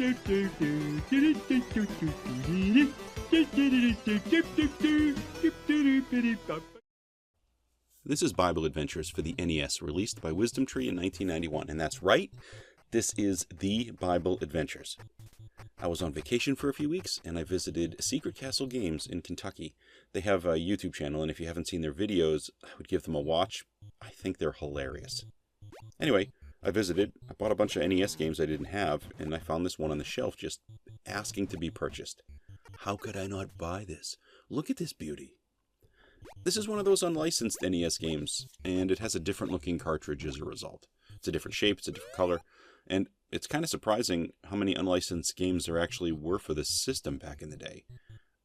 This is Bible Adventures for the NES, released by Wisdom Tree in 1991, and that's right, this is the Bible Adventures. I was on vacation for a few weeks, and I visited Secret Castle Games in Kentucky. They have a YouTube channel, and if you haven't seen their videos, I would give them a watch. I think they're hilarious. Anyway, I visited, I bought a bunch of NES games I didn't have, and I found this one on the shelf just asking to be purchased. How could I not buy this? Look at this beauty. This is one of those unlicensed NES games, and it has a different looking cartridge as a result. It's a different shape, it's a different color, and it's kind of surprising how many unlicensed games there actually were for this system back in the day.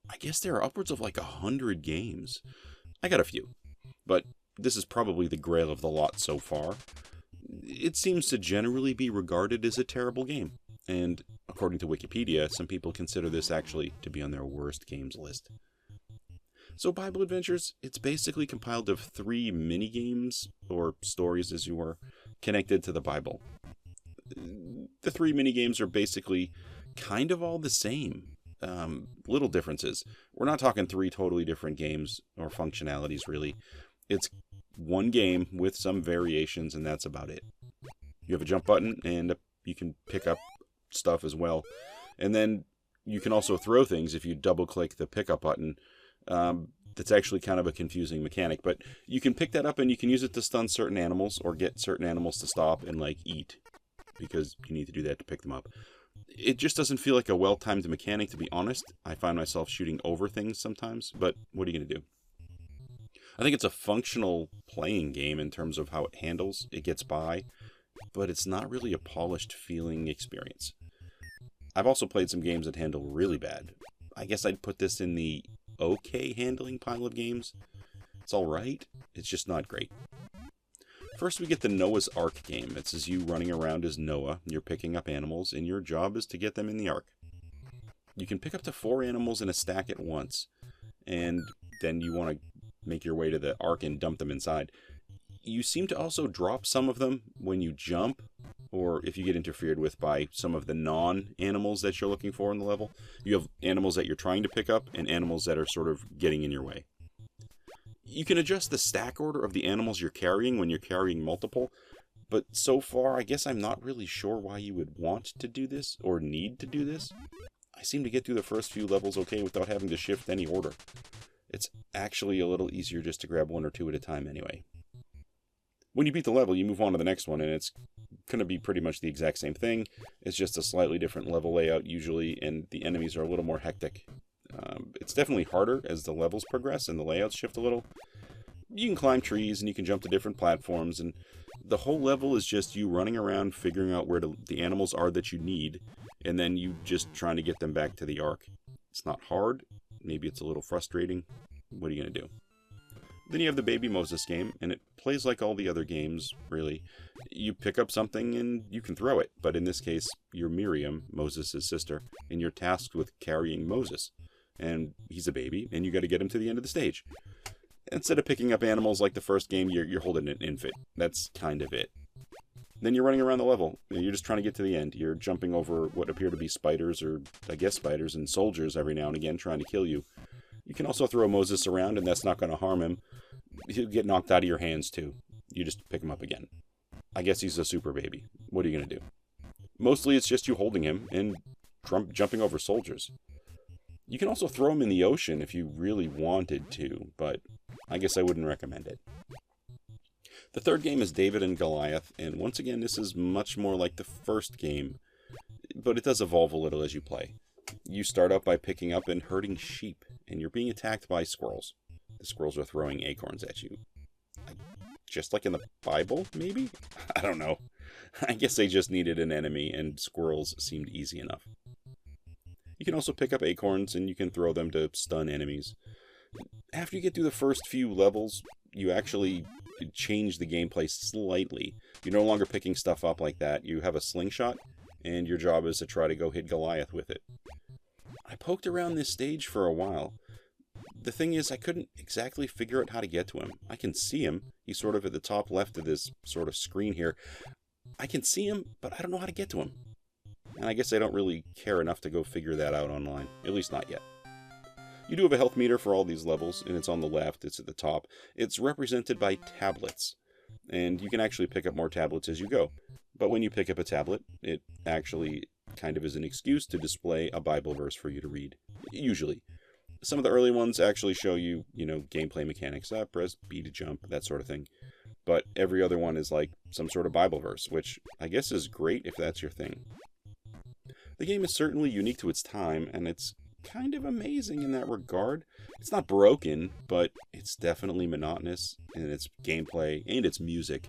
I guess there are upwards of like 100 games. I got a few, but this is probably the grail of the lot so far. It seems to generally be regarded as a terrible game, and according to Wikipedia, some people consider this actually to be on their worst games list. So Bible Adventures, it's basically compiled of 3 mini-games, or stories as you were, connected to the Bible. The 3 mini-games are basically kind of all the same. Little differences. We're not talking 3 totally different games or functionalities, really. It's one game with some variations, and that's about it. You have a jump button, and you can pick up stuff as well. And then you can also throw things if you double-click the pickup button. That's actually kind of a confusing mechanic, but you can pick that up and you can use it to stun certain animals or get certain animals to stop and like eat, because you need to do that to pick them up. It just doesn't feel like a well-timed mechanic, to be honest. I find myself shooting over things sometimes, but what are you going to do? I think it's a functional playing game in terms of how it handles. It gets by, but it's not really a polished feeling experience. I've also played some games that handle really bad. I guess I'd put this in the okay handling pile of games. It's alright, it's just not great. First we get the Noah's Ark game. It's as you running around as Noah, you're picking up animals, and your job is to get them in the ark. You can pick up to 4 animals in a stack at once, and then you want to make your way to the ark and dump them inside. You seem to also drop some of them when you jump, or if you get interfered with by some of the non-animals that you're looking for in the level. You have animals that you're trying to pick up, and animals that are sort of getting in your way. You can adjust the stack order of the animals you're carrying when you're carrying multiple, but so far I guess I'm not really sure why you would want to do this, or need to do this. I seem to get through the first few levels okay without having to shift any order. It's actually a little easier just to grab 1 or 2 at a time anyway. When you beat the level, you move on to the next one, and it's going to be pretty much the exact same thing. It's just a slightly different level layout usually, and the enemies are a little more hectic. It's definitely harder as the levels progress and the layouts shift a little. You can climb trees, and you can jump to different platforms, and the whole level is just you running around figuring out where the animals are that you need, and then you just trying to get them back to the ark. It's not hard. Maybe it's a little frustrating. What are you going to do? Then you have the Baby Moses game, and it plays like all the other games, really. You pick up something and you can throw it, but in this case, you're Miriam, Moses' sister, and you're tasked with carrying Moses. And he's a baby, and you got to get him to the end of the stage. Instead of picking up animals like the first game, you're holding an infant. That's kind of it. Then you're running around the level. You're just trying to get to the end. You're jumping over what appear to be spiders, or I guess spiders, and soldiers every now and again trying to kill you. You can also throw Moses around, and that's not going to harm him. He'll get knocked out of your hands, too. You just pick him up again. I guess he's a super baby. What are you going to do? Mostly it's just you holding him and jumping over soldiers. You can also throw him in the ocean if you really wanted to, but I guess I wouldn't recommend it. The third game is David and Goliath, and once again this is much more like the first game, but it does evolve a little as you play. You start out by picking up and herding sheep, and you're being attacked by squirrels. The squirrels are throwing acorns at you. Just like in the Bible, maybe? I don't know. I guess they just needed an enemy, and squirrels seemed easy enough. You can also pick up acorns, and you can throw them to stun enemies. After you get through the first few levels, you actually change the gameplay slightly. You're no longer picking stuff up like that. You have a slingshot, and your job is to try to go hit Goliath with it. I poked around this stage for a while. The thing is, I couldn't exactly figure out how to get to him. I can see him. He's sort of at the top left of this sort of screen here. I can see him, but I don't know how to get to him. and I guess I don't really care enough to go figure that out online, at least not yet. You do have a health meter for all these levels, and it's on the left, it's at the top. It's represented by tablets, and you can actually pick up more tablets as you go. But when you pick up a tablet, it actually kind of is an excuse to display a Bible verse for you to read, usually. Some of the early ones actually show you, gameplay mechanics, press B to jump, that sort of thing. But every other one is like some sort of Bible verse, which I guess is great if that's your thing. The game is certainly unique to its time, and it's kind of amazing in that regard. It's not broken, but it's definitely monotonous in its gameplay and its music.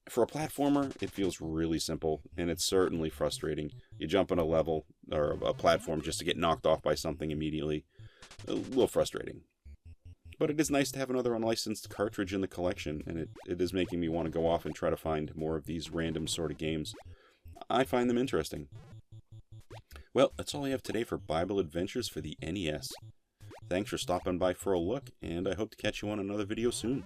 For a platformer, it feels really simple, and it's certainly frustrating. You jump on a level, or a platform, just to get knocked off by something immediately. A little frustrating. But it is nice to have another unlicensed cartridge in the collection, and it is making me want to go off and try to find more of these random sort of games. I find them interesting. Well, that's all I have today for Bible Adventures for the NES. Thanks for stopping by for a look, and I hope to catch you on another video soon.